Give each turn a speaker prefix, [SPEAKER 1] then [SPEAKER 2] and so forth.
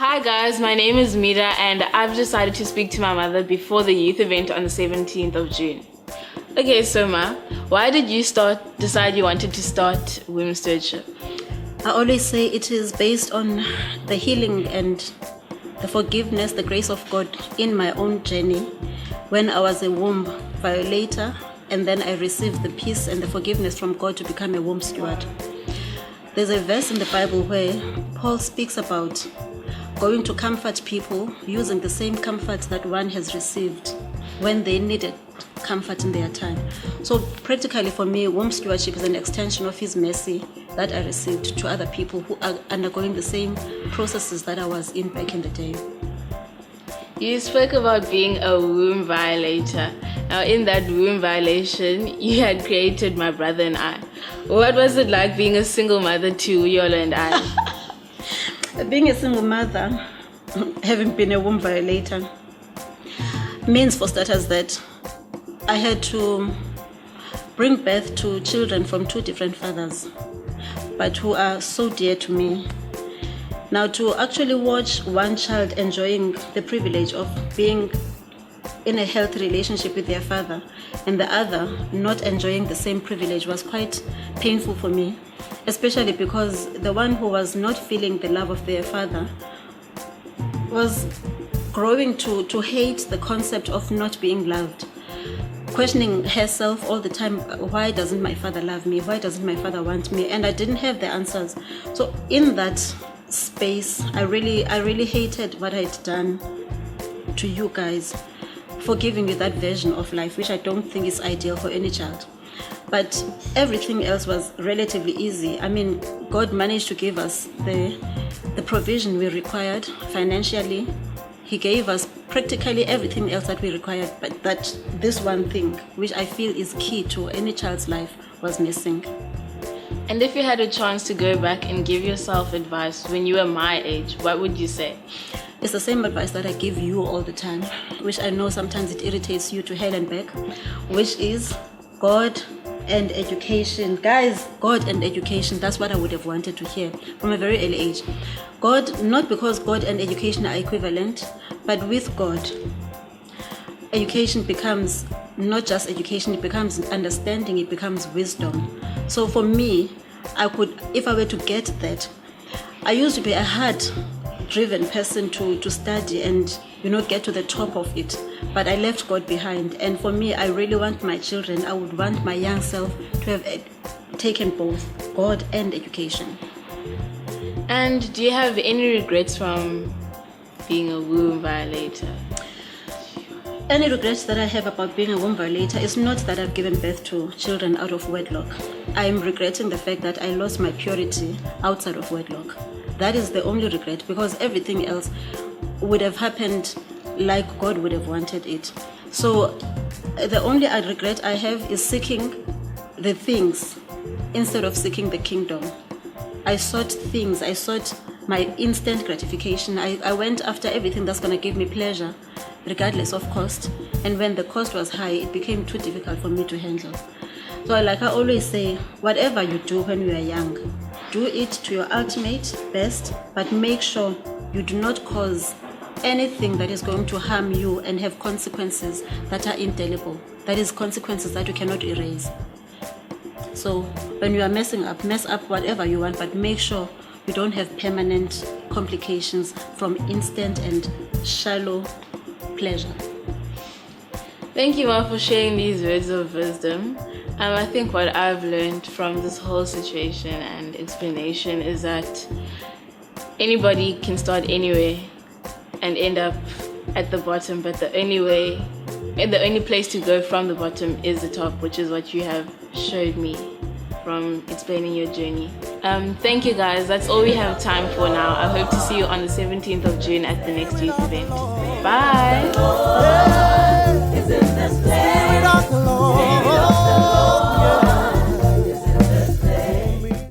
[SPEAKER 1] Hi guys, my name is Mida and I've decided to speak to my mother before the youth event on the 17th of June. Okay, so Ma, why did you decide you wanted to start women's stewardship?
[SPEAKER 2] I always say it is based on the healing and the forgiveness, the grace of God in my own journey when I was a womb violator, and then I received the peace and the forgiveness from God to become a womb steward. There's a verse in the Bible where Paul speaks about going to comfort people using the same comfort that one has received when they needed comfort in their time. So practically for me, womb stewardship is an extension of His mercy that I received to other people who are undergoing the same processes that I was in back in the day.
[SPEAKER 1] You spoke about being a womb violator. Now in that womb violation, you had created my brother and I. What was it like being a single mother to Yolo and I?
[SPEAKER 2] Being a single mother, having been a womb violator, means for starters that I had to bring birth to children from two different fathers, but who are so dear to me. Now, to actually watch one child enjoying the privilege of being in a healthy relationship with their father and the other not enjoying the same privilege was quite painful for me, especially because the one who was not feeling the love of their father was growing to hate the concept of not being loved, questioning herself all the time, why doesn't my father love me? Why doesn't my father want me? And I didn't have the answers. So in that space, I really hated what I'd done to you guys for giving you that version of life, which I don't think is ideal for any child. But everything else was relatively easy. I mean, God managed to give us the provision we required financially. He gave us practically everything else that we required, but that this one thing, which I feel is key to any child's life, was missing.
[SPEAKER 1] And if you had a chance to go back and give yourself advice when you were my age, what would you say?
[SPEAKER 2] It's the same advice that I give you all the time, which I know sometimes it irritates you to hell and back, which is God and education. Guys, God and education, that's what I would have wanted to hear from a very early age. God, not because God and education are equivalent, but with God, education becomes not just education, it becomes understanding, it becomes wisdom. So for me, if I were to get that, I used to be a hard-driven person to study and get to the top of it, but I left God behind. And for me, I really want my children, I would want my young self to have taken both God and education.
[SPEAKER 1] And do you have any regrets from being a womb violator?
[SPEAKER 2] Any regrets that I have about being a womb violator is not that I've given birth to children out of wedlock. I'm regretting the fact that I lost my purity outside of wedlock. That is the only regret, because everything else would have happened like God would have wanted it. So the only regret I have is seeking the things instead of seeking the kingdom. I sought things, I sought my instant gratification. I went after everything that's going to give me pleasure, regardless of cost. And when the cost was high, it became too difficult for me to handle. So like I always say, whatever you do when you are young, do it to your ultimate best, but make sure you do not cause anything that is going to harm you and have consequences that are indelible. That is, consequences that you cannot erase. So when you are messing up, mess up whatever you want, but make sure you don't have permanent complications from instant and shallow pleasure.
[SPEAKER 1] Thank you, Ma, for sharing these words of wisdom. I think what I've learned from this whole situation and explanation is that anybody can start anywhere and end up at the bottom, but the only place to go from the bottom is the top, which is what you have showed me from explaining your journey. Thank you guys, that's all we have time for now. I hope to see you on the 17th of June at the next youth event. Bye!